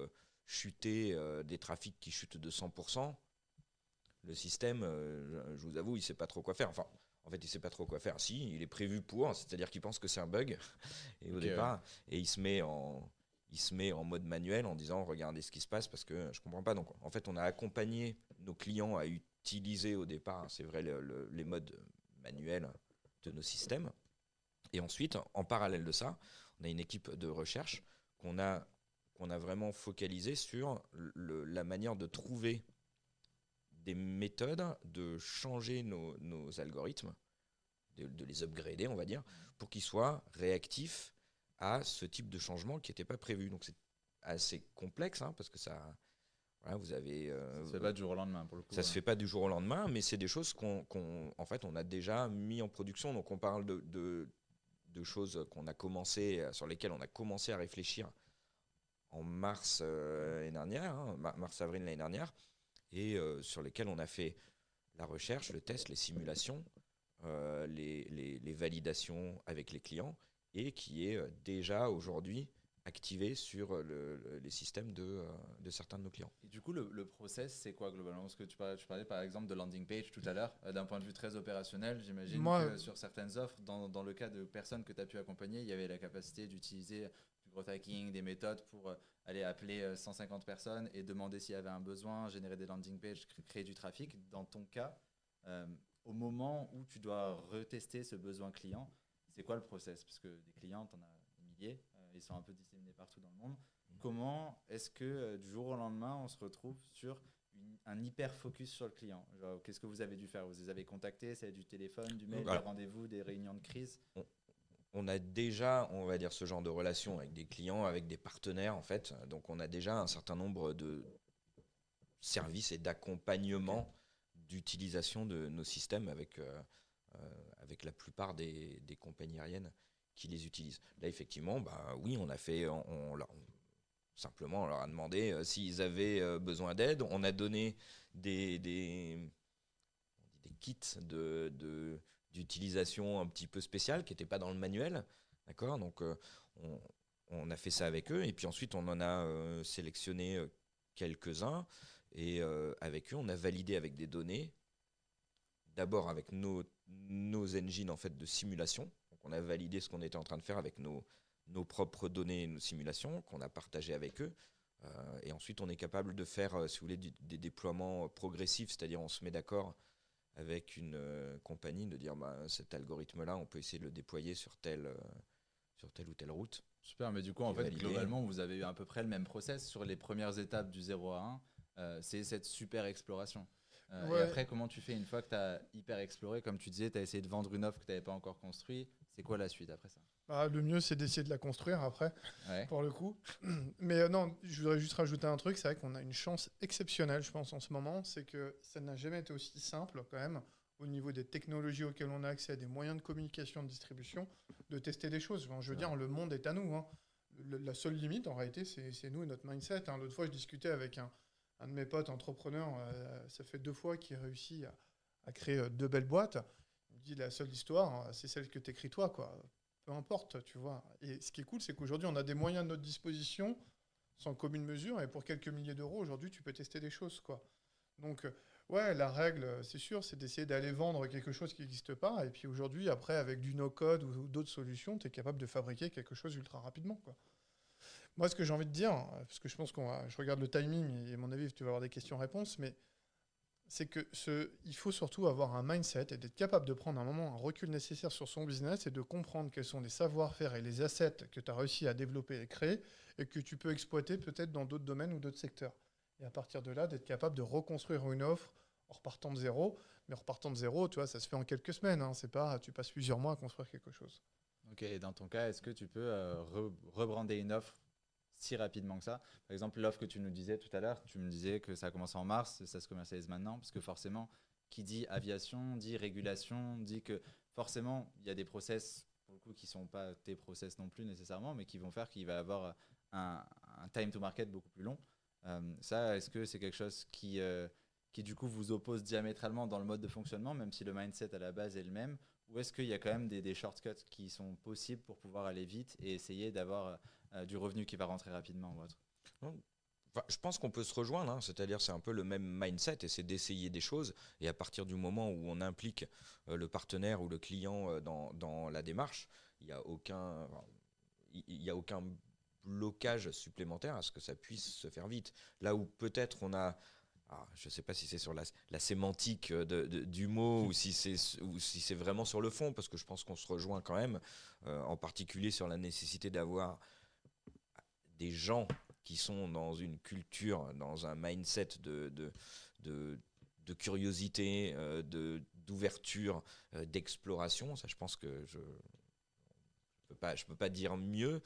chuter des trafics qui chutent de 100%, le système, je vous avoue, il ne sait pas trop quoi faire. Enfin, En fait, il sait pas trop quoi faire. Si, il est prévu pour, c'est-à-dire qu'il pense que c'est un bug et au départ, et il se met en mode manuel en disant regardez ce qui se passe parce que je comprends pas. Donc en fait, on a accompagné nos clients à utiliser au départ, c'est vrai, les modes manuels de nos systèmes. Et ensuite, en parallèle de ça, on a une équipe de recherche qu'on a vraiment focalisée sur la manière de trouver des méthodes de changer nos algorithmes, de les upgrader, on va dire, pour qu'ils soient réactifs à ce type de changement qui n'était pas prévu. Donc c'est assez complexe, parce que ça, voilà, vous avez... ça se fait pas du jour au lendemain, pour le coup. Ça se fait pas du jour au lendemain, mais c'est des choses en fait, on a déjà mis en production. Donc on parle de choses sur lesquelles on a commencé à réfléchir en mars l'année dernière, mars-avril l'année dernière, et sur lesquelles on a fait la recherche, le test, les simulations, les validations avec les clients, et qui est déjà aujourd'hui activé sur les systèmes de certains de nos clients. Et du coup, le process, c'est quoi globalement? Parce que tu parlais par exemple de landing page tout à l'heure. D'un point de vue très opérationnel, j'imagine que sur certaines offres, dans le cas de personnes que tu as pu accompagner, il y avait la capacité d'utiliser du growth hacking, des méthodes pour aller appeler 150 personnes et demander s'il y avait un besoin, générer des landing pages, créer du trafic. Dans ton cas, au moment où tu dois retester ce besoin client, c'est quoi le process? Parce que des clients, tu en as des milliers, ils sont un peu disséminés partout dans le monde. Comment est-ce que du jour au lendemain, on se retrouve sur un hyper focus sur le client? Genre, qu'est-ce que vous avez dû faire? Vous les avez contactés? C'est du téléphone, du mail, des rendez-vous, des réunions de crise? On a déjà, on va dire, ce genre de relation avec des clients, avec des partenaires en fait. Donc on a déjà un certain nombre de services et d'accompagnement d'utilisation de nos systèmes avec la plupart des compagnies aériennes qui les utilisent. Là, effectivement, oui, on a fait, simplement, on leur a demandé s'ils avaient besoin d'aide. On a donné des kits d'utilisation un petit peu spéciales qui n'étaient pas dans le manuel. D'accord ? Donc, on a fait ça avec eux. Et puis ensuite, on en a sélectionné quelques-uns. Et avec eux, on a validé avec des données. D'abord avec nos engines en fait, de simulation. Donc, on a validé ce qu'on était en train de faire avec nos propres données et nos simulations qu'on a partagées avec eux. Et ensuite, on est capable de faire, si vous voulez, des déploiements progressifs, c'est-à-dire on se met d'accord avec une compagnie de dire cet algorithme-là, on peut essayer de le déployer sur telle ou telle route. Super, mais du coup, en fait, globalement, vous avez eu à peu près le même process sur les premières étapes du 0 à 1. C'est cette super exploration. Et après, comment tu fais une fois que tu as hyper exploré? Comme tu disais, tu as essayé de vendre une offre que tu n'avais pas encore construite. C'est quoi la suite après ça? Le mieux, c'est d'essayer de la construire après, pour le coup. Mais non, je voudrais juste rajouter un truc. C'est vrai qu'on a une chance exceptionnelle, je pense, en ce moment. C'est que ça n'a jamais été aussi simple, quand même, au niveau des technologies auxquelles on a accès, à des moyens de communication, de distribution, de tester des choses. Enfin, je veux dire, le monde est à nous. La seule limite, en réalité, c'est nous et notre mindset. L'autre fois, je discutais avec un de mes potes entrepreneurs. Ça fait 2 fois qu'il réussit à créer 2 belles boîtes. Il me dit, la seule histoire, c'est celle que t'écris toi, quoi. Peu importe, tu vois. Et ce qui est cool, c'est qu'aujourd'hui, on a des moyens à notre disposition, sans commune mesure, et pour quelques milliers d'euros, aujourd'hui, tu peux tester des choses, quoi. Donc, la règle, c'est sûr, c'est d'essayer d'aller vendre quelque chose qui n'existe pas, et puis aujourd'hui, après, avec du no-code ou d'autres solutions, tu es capable de fabriquer quelque chose ultra rapidement, quoi. Moi, ce que j'ai envie de dire, parce que je pense je regarde le timing, et à mon avis, tu vas avoir des questions-réponses, mais c'est que il faut surtout avoir un mindset et d'être capable de prendre un recul nécessaire sur son business et de comprendre quels sont les savoir-faire et les assets que tu as réussi à développer et créer et que tu peux exploiter peut-être dans d'autres domaines ou d'autres secteurs. Et à partir de là, d'être capable de reconstruire une offre en repartant de zéro. Mais en repartant de zéro, tu vois, ça se fait en quelques semaines. C'est pas, tu passes plusieurs mois à construire quelque chose. Ok, et dans ton cas, est-ce que tu peux rebrander une offre si rapidement que ça? Par exemple, l'offre que tu nous disais tout à l'heure, tu me disais que ça a commencé en mars, ça se commercialise maintenant, parce que forcément, qui dit aviation, dit régulation, dit que forcément, il y a des process, pour le coup, qui ne sont pas tes process non plus nécessairement, mais qui vont faire qu'il va y avoir un time to market beaucoup plus long. Ça, est-ce que c'est quelque chose qui du coup vous oppose diamétralement dans le mode de fonctionnement, même si le mindset à la base est le même, ou est-ce qu'il y a quand même des shortcuts qui sont possibles pour pouvoir aller vite et essayer d'avoir du revenu qui va rentrer rapidement ou autre? Enfin, je pense qu'on peut se rejoindre, hein, c'est-à-dire c'est un peu le même mindset et c'est d'essayer des choses et à partir du moment où on implique le partenaire ou le client dans la démarche, il n'y a aucun blocage supplémentaire à ce que ça puisse se faire vite. Là où peut-être on a, je ne sais pas si c'est sur la sémantique du mot ou si c'est vraiment sur le fond, parce que je pense qu'on se rejoint quand même, en particulier sur la nécessité d'avoir des gens qui sont dans une culture, dans un mindset de curiosité, d'ouverture, d'exploration. Ça, je pense que je peux pas dire mieux.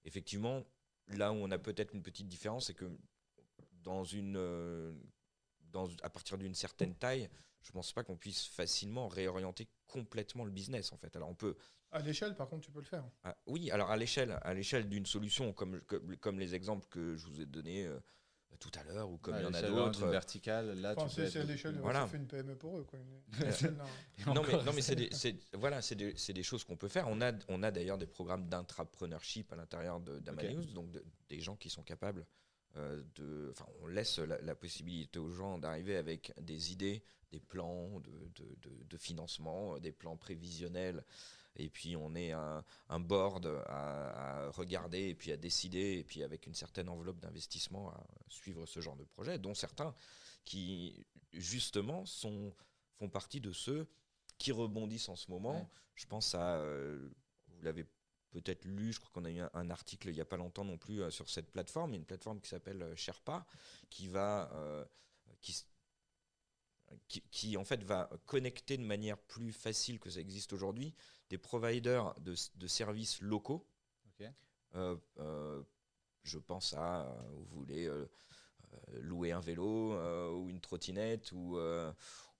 Effectivement, là où on a peut-être une petite différence, c'est que à partir d'une certaine taille, je ne pense pas qu'on puisse facilement réorienter complètement le business, en fait. Alors, on peut... À l'échelle, par contre, tu peux le faire. Oui, alors à l'échelle d'une solution, comme les exemples que je vous ai donnés tout à l'heure, ou comme il y en a d'autres. Verticale, là, Enfin, tu peux c'est à l'échelle, voilà. ça fait une PME pour eux, quoi. Non, mais c'est des choses qu'on peut faire. On a d'ailleurs des programmes d'intrapreneurship à l'intérieur d'Amadeus, donc des gens qui sont capables on laisse la possibilité aux gens d'arriver avec des idées, des plans de financement, des plans prévisionnels, et puis on est un board à regarder et puis à décider, et puis avec une certaine enveloppe d'investissement à suivre ce genre de projet, dont certains qui justement font partie de ceux qui rebondissent en ce moment. Ouais. Je pense à, vous l'avez peut-être lu, je crois qu'on a eu un article il n'y a pas longtemps non plus sur cette plateforme. Il y a une plateforme qui s'appelle Sherpa qui en fait va connecter de manière plus facile que ça existe aujourd'hui des providers de services locaux. Okay. Je pense à, vous voulez louer un vélo ou une trottinette ou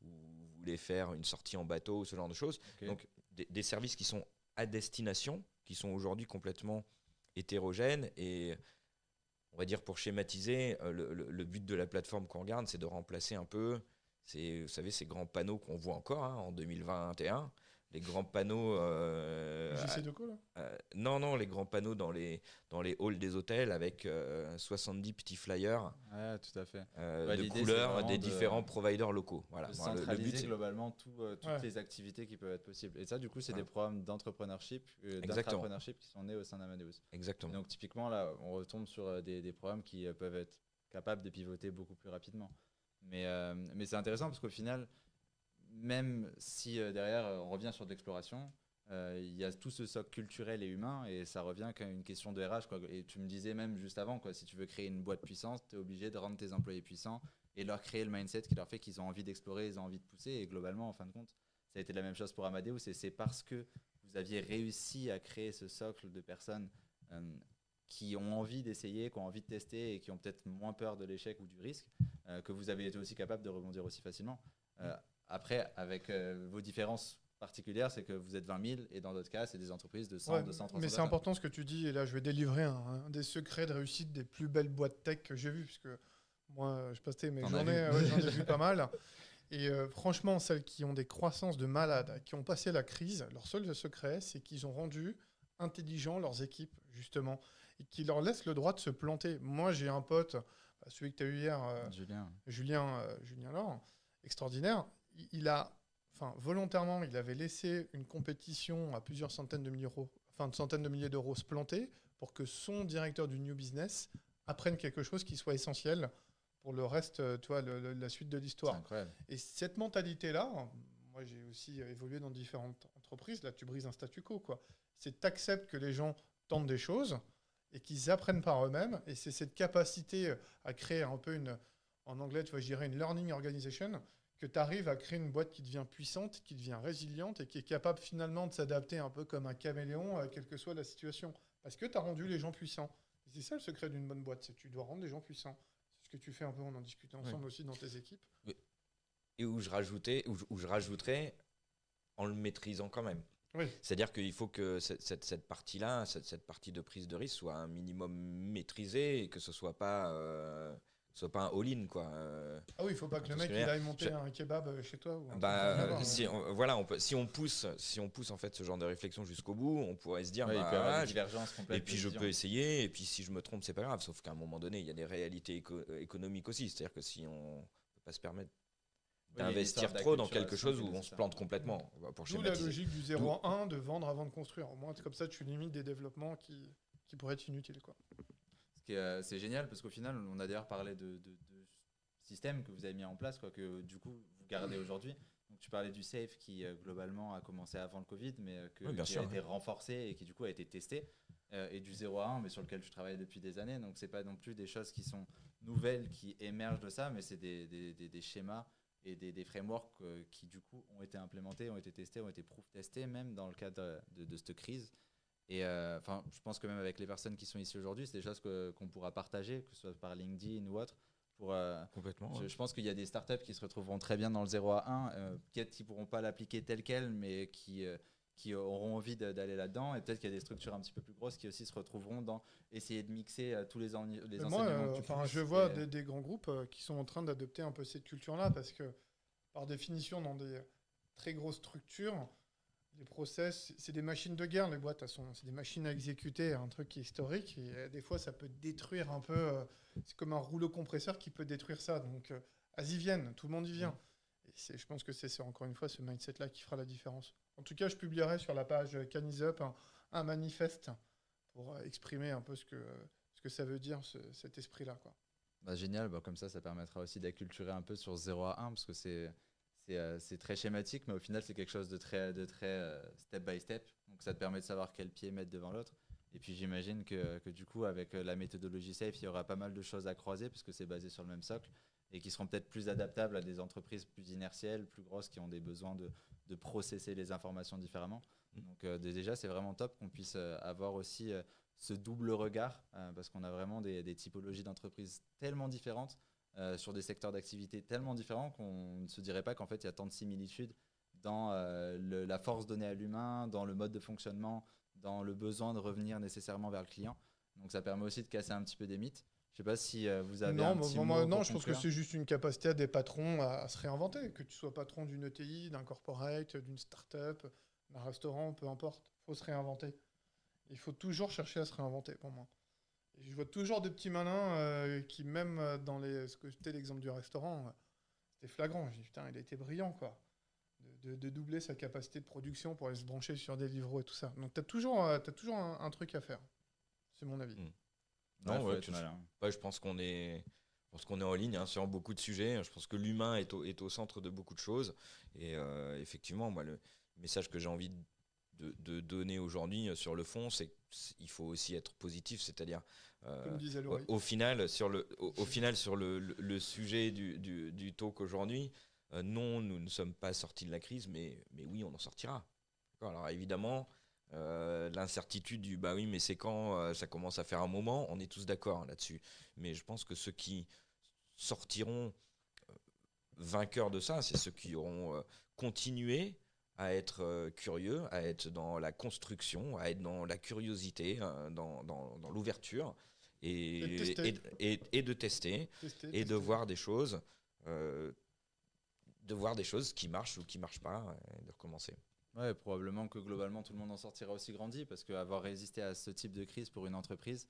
vous voulez faire une sortie en bateau, ce genre de choses. Okay. Donc des services qui sont à destination, qui sont aujourd'hui complètement hétérogènes, et on va dire, pour schématiser, le but de la plateforme qu'on regarde, c'est de remplacer un peu, vous savez, ces grands panneaux qu'on voit encore en 2021, les grands panneaux... JC Deco, là non, les grands panneaux dans les halls des hôtels avec 70 petits flyers tout à fait. De couleurs des différents providers locaux. Voilà. De centraliser le but, globalement toutes les activités qui peuvent être possibles. Et ça, du coup, c'est des programmes d'entrepreneurship, d'intrapreneurship qui sont nés au sein d'Amadeus. Exactement. Et donc, typiquement, là, on retombe sur des programmes qui peuvent être capables de pivoter beaucoup plus rapidement. Mais c'est intéressant parce qu'au final, même si derrière, on revient sur de l'exploration, il y a tout ce socle culturel et humain, et ça revient qu'à une question de RH, quoi. Et tu me disais même juste avant, quoi, si tu veux créer une boîte puissante, tu es obligé de rendre tes employés puissants et leur créer le mindset qui leur fait qu'ils ont envie d'explorer, ils ont envie de pousser. Et globalement, en fin de compte, ça a été la même chose pour Amadeus, et c'est parce que vous aviez réussi à créer ce socle de personnes qui ont envie d'essayer, qui ont envie de tester et qui ont peut-être moins peur de l'échec ou du risque, que vous avez été aussi capable de rebondir aussi facilement. Après, avec vos différences particulière, c'est que vous êtes 20 000 et dans d'autres cas, c'est des entreprises de 100, 200, 300. Mais c'est important ce que tu dis, et là, je vais délivrer un des secrets de réussite des plus belles boîtes tech que j'ai vues, puisque moi, je passais mes journées, j'en ai vu pas mal. Et franchement, celles qui ont des croissances de malades, qui ont passé la crise, leur seul secret, c'est qu'ils ont rendu intelligents leurs équipes, justement, et qui leur laissent le droit de se planter. Moi, j'ai un pote, celui que tu as eu hier, Julien Laure, extraordinaire. Il a... volontairement, il avait laissé une compétition à plusieurs centaines de milliers d'euros se planter pour que son directeur du New Business apprenne quelque chose qui soit essentiel pour le reste, la suite de l'histoire. C'est incroyable. Et cette mentalité-là, moi j'ai aussi évolué dans différentes entreprises, là tu brises un statu quo, quoi. C'est t'acceptes que les gens tentent des choses et qu'ils apprennent par eux-mêmes, et c'est cette capacité à créer un peu en anglais, je dirais une learning organization, que tu arrives à créer une boîte qui devient puissante, qui devient résiliente et qui est capable finalement de s'adapter un peu comme un caméléon, quelle que soit la situation. Parce que tu as rendu les gens puissants. Et c'est ça le secret d'une bonne boîte, c'est que tu dois rendre les gens puissants. C'est ce que tu fais un peu, on en discutait ensemble aussi dans tes équipes. Oui. Et où je rajouterais en le maîtrisant quand même. Oui. C'est-à-dire qu'il faut que cette partie-là, cette partie de prise de risque soit un minimum maîtrisée et que ce soit pas soit pas un all-in, quoi. Ah oui, il faut pas que le Parce mec que il aille monter un kebab chez toi. Ou un truc bah, rien à voir, si on pousse en fait ce genre de réflexion jusqu'au bout, on pourrait se dire, Ouais, il bah, peut y avoir voilà, des divergences et complètes. puis de je vision. peux essayer, et puis si je me trompe, c'est pas grave. Sauf qu'à un moment donné, il y a des réalités économiques aussi. C'est-à-dire que si on peut pas se permettre Oui, il y a une d'investir histoire trop dans quelque d'acculturation chose qui est où on se nécessaire. plante complètement, pour D'où la schématiser. logique du 0 à 1 de vendre avant de construire. Au moins, comme ça, tu limites des développements qui pourraient être inutiles, quoi. C'est génial parce qu'au final, on a d'ailleurs parlé de systèmes que vous avez mis en place, quoi, que du coup vous gardez aujourd'hui. Donc tu parlais du SAFE qui globalement a commencé avant le Covid, mais Oui, bien qui sûr, a été renforcé et qui du coup a été testé, et du 0 à 1, mais sur lequel tu travailles depuis des années. Donc c'est pas non plus des choses qui sont nouvelles, qui émergent de ça, mais c'est des schémas et des frameworks qui du coup ont été implémentés, ont été testés, ont été proof testés, même dans le cadre de cette crise. Et enfin, je pense que même avec les personnes qui sont ici aujourd'hui, c'est des choses qu'on pourra partager, que ce soit par LinkedIn ou autre. Complètement. Je pense qu'il y a des startups qui se retrouveront très bien dans le 0 à 1, peut-être qui ne pourront pas l'appliquer tel quel, mais qui auront envie d'aller là-dedans. Et peut-être qu'il y a des structures un petit peu plus grosses qui aussi se retrouveront dans essayer de mixer tous les enseignements que tu pousses. Je vois des grands groupes qui sont en train d'adopter un peu cette culture-là parce que, par définition, dans des très grosses structures, les process, c'est des machines de guerre, les boîtes, c'est des machines à exécuter, un truc qui est historique. Et des fois, ça peut détruire un peu. C'est comme un rouleau compresseur qui peut détruire ça. Donc, elles y viennent, tout le monde y vient. Et je pense que c'est encore une fois ce mindset-là qui fera la différence. En tout cas, je publierai sur la page CanisUp un manifeste pour exprimer un peu ce que ça veut dire, cet esprit-là, quoi. Bah, génial, bah, comme ça permettra aussi d'acculturer un peu sur 0 à 1, parce que c'est très schématique, mais au final, c'est quelque chose de très step by step. Donc, ça te permet de savoir quel pied mettre devant l'autre. Et puis, j'imagine que du coup, avec la méthodologie SAFE, il y aura pas mal de choses à croiser, parce que c'est basé sur le même socle, et qui seront peut-être plus adaptables à des entreprises plus inertielles, plus grosses, qui ont des besoins de processer les informations différemment. Donc, déjà, c'est vraiment top qu'on puisse avoir aussi ce double regard, parce qu'on a vraiment des typologies d'entreprises tellement différentes, sur des secteurs d'activité tellement différents qu'on ne se dirait pas qu'en fait il y a tant de similitudes dans la force donnée à l'humain, dans le mode de fonctionnement, dans le besoin de revenir nécessairement vers le client. Donc ça permet aussi de casser un petit peu des mythes. Je sais pas si vous avez un petit mot non, pour je pense que conclure. c'est juste une capacité des patrons à se réinventer. Que tu sois patron d'une ETI, d'un corporate, d'une start-up, d'un restaurant, peu importe. Il faut se réinventer. Il faut toujours chercher à se réinventer, pour moi. Et je vois toujours des petits malins qui, même dans ce que c'était l'exemple du restaurant, c'était flagrant. Je dis, putain, il a été brillant, quoi. De doubler sa capacité de production pour aller se brancher sur des livreaux et tout ça. Donc, tu as toujours un truc à faire. C'est mon avis. Non, Ouais, ouais, faut être malin. je pense qu'on est en ligne, hein, sur beaucoup de sujets. Je pense que l'humain est au centre de beaucoup de choses. Et effectivement, moi, le message que j'ai envie de donner aujourd'hui sur le fond, c'est qu'il faut aussi être positif, c'est-à-dire Comme disait Laurie. au final sur le sujet du talk aujourd'hui, non, nous ne sommes pas sortis de la crise, mais oui, on en sortira. D'accord. Alors évidemment, l'incertitude du bah oui, mais c'est quand, ça commence à faire un moment, on est tous d'accord, hein, là-dessus. Mais je pense que ceux qui sortiront vainqueurs de ça, c'est ceux qui auront continué à être curieux, à être dans la construction, à être dans la curiosité, dans l'ouverture, et de tester, et de voir des choses, qui marchent ou qui marchent pas, et de recommencer. Ouais, probablement que globalement tout le monde en sortira aussi grandi, parce qu'avoir résisté à ce type de crise pour une entreprise,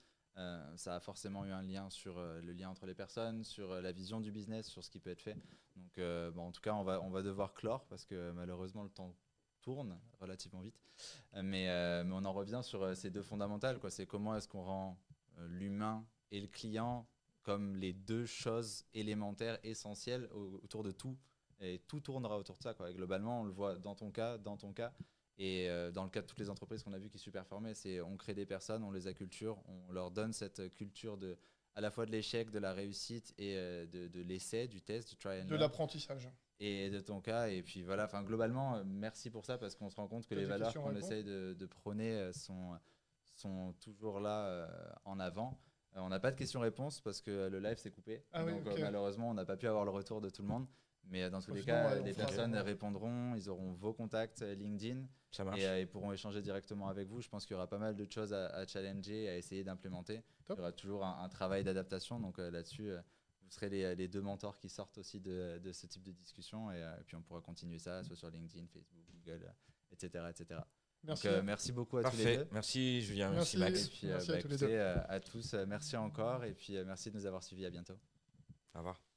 ça a forcément eu un lien sur le lien entre les personnes, sur la vision du business, sur ce qui peut être fait. Donc en tout cas, on va devoir clore, parce que malheureusement le temps tourne relativement vite. Mais on en revient sur ces deux fondamentales, quoi. C'est comment est-ce qu'on rend l'humain et le client comme les deux choses élémentaires, essentielles autour de tout. Et tout tournera autour de ça, quoi. Et globalement, on le voit dans ton cas, et dans le cas de toutes les entreprises qu'on a vues qui sont performées, c'est on crée des personnes, on les acculture, on leur donne cette culture à la fois de l'échec, de la réussite et de l'essai, du test, du try and De learn. l'apprentissage. Et de ton cas, et puis voilà, enfin globalement, merci pour ça, parce qu'on se rend compte que les valeurs qu'on essaye de prôner sont toujours là en avant. On n'a pas de questions-réponses parce que le live s'est coupé, donc malheureusement on n'a pas pu avoir le retour de tout le monde. Mais dans tous les cas, les personnes répondront, ils auront vos contacts LinkedIn, Ça marche. et ils pourront échanger directement avec vous. Je pense qu'il y aura pas mal de choses à challenger, à essayer d'implémenter. Top. Il y aura toujours un travail d'adaptation, donc là-dessus, vous serez les deux mentors qui sortent aussi de ce type de discussion. Et puis, on pourra continuer ça, soit sur LinkedIn, Facebook, Google, etc. etc. Merci. Donc, merci beaucoup à tous les Parfait. deux. Merci Julien, Merci. merci Max. Et puis, Merci à tous les écoutez, à tous, merci encore. Et puis, merci de nous avoir suivis. À bientôt. Au revoir.